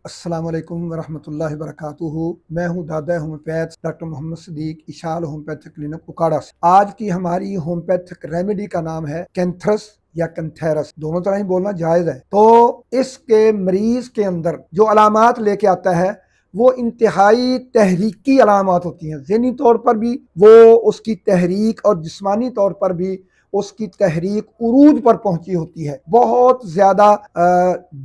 अस्सलाम वालेकुम वरहमतुल्लाहि वबरकातुहू। मैं हूं दादा homeopath doctor Mohammad Sadiq Ishal homeopathic clinic Ukada से। आज की हमारी होम्योपैथिक रेमेडी का नाम है कैंथरस या कैंथेरस, दोनों तरह ही बोलना जायज़ है। तो इसके मरीज के अंदर जो अलामात लेके आता है वो इंतहाई तहरीकी अलामात होती हैं। ज़हनी तौर पर भी वो उसकी तहरीक और जिस्मानी तौर पर भी उसकी तहरीक उरूज पर पहुंची होती है। बहुत ज़्यादा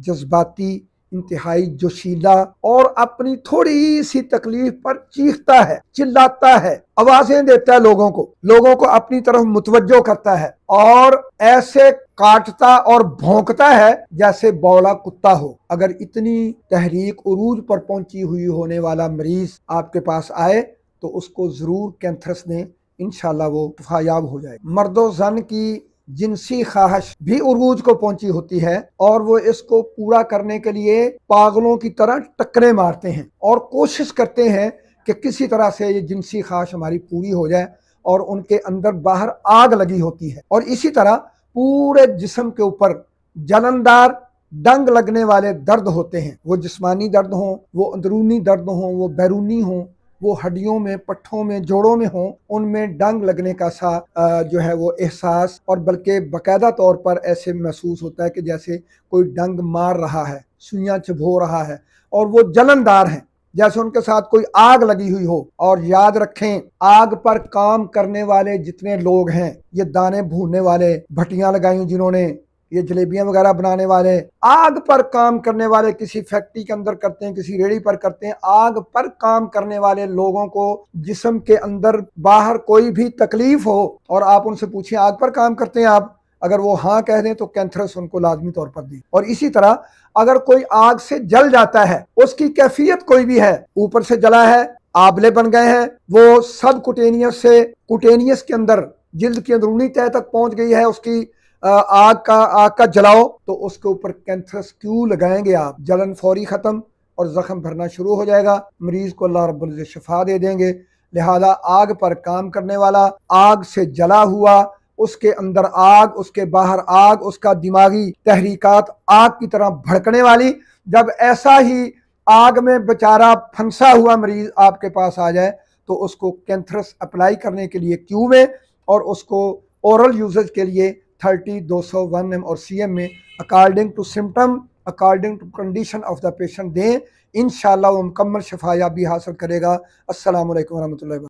जज्बाती, इंतहाई जोशीला और अपनी थोड़ी सी तकलीफ पर चीखता है, चिल्लाता है, आवाजें देता है, लोगों को अपनी तरफ मुतवज्जो करता है और ऐसे काटता और भौंकता है जैसे बौला कुत्ता हो। अगर इतनी तहरीक उरूज पर पहुंची हुई होने वाला मरीज आपके पास आए तो उसको जरूर कैंथरस दें, इंशाल्लाह वो फायाब हो जाए। मर्दो जन की जिनसी ख्वाहिश भी उरूज को पहुंची होती है और वो इसको पूरा करने के लिए पागलों की तरह टक्करें मारते हैं और कोशिश करते हैं कि किसी तरह से ये जिनसी ख्वाहिश हमारी पूरी हो जाए, और उनके अंदर बाहर आग लगी होती है। और इसी तरह पूरे जिस्म के ऊपर जलनदार डंग लगने वाले दर्द होते हैं, वो जिस्मानी दर्द हों, वो अंदरूनी दर्द हों, वो बैरूनी हों, वो हड्डियों में, पट्ठों में, जोड़ों में हो, उनमें डंग लगने का सा जो है वो एहसास, और बल्कि बाकायदा तौर पर ऐसे महसूस होता है कि जैसे कोई डंग मार रहा है, सुइयां चुभो रहा है, और वो जलनदार हैं जैसे उनके साथ कोई आग लगी हुई हो। और याद रखें, आग पर काम करने वाले जितने लोग हैं, ये दाने भूनने वाले, भट्टियां लगाई हुई जिन्होंने, ये जलेबियां वगैरह बनाने वाले, आग पर काम करने वाले, किसी फैक्ट्री के अंदर करते हैं, किसी रेड़ी पर करते हैं, आग पर काम करने वाले लोगों को जिस्म के अंदर बाहर कोई भी तकलीफ हो और आप उनसे पूछें आग पर काम करते हैं आप, अगर वो हाँ कह दें तो कैंथरस उनको लाजमी तौर पर दें। और इसी तरह अगर कोई आग से जल जाता है, उसकी कैफियत कोई भी है, ऊपर से जला है, आबले बन गए हैं, वो सब कुटेनियस से कुटेनियस के अंदर जिल्द की अंदरूनी तह तक पहुंच गई है, उसकी आग का जलाओ, तो उसके ऊपर कैंथरस क्यों लगाएंगे आप? जलन फौरी खत्म और जख्म भरना शुरू हो जाएगा, मरीज को अल्लाह रब्बुल इज्जत शिफा दे देंगे। लिहाजा आग पर काम करने वाला, आग से जला हुआ, उसके अंदर आग, उसके बाहर आग, उसका दिमागी तहरीकात आग की तरह भड़कने वाली, जब ऐसा ही आग में बेचारा फंसा हुआ मरीज आपके पास आ जाए तो उसको कैंथरस अप्लाई करने के लिए क्यू में और उसको ओरल यूजेज के लिए 30, 200, 1 ml और CM में according to symptom, according to condition of the patient दें। इंशाल्लाह वो मुकम्मल शफायाबी हासिल करेगा। अस्सलाम वालेकुम रहमतुल्लाहि।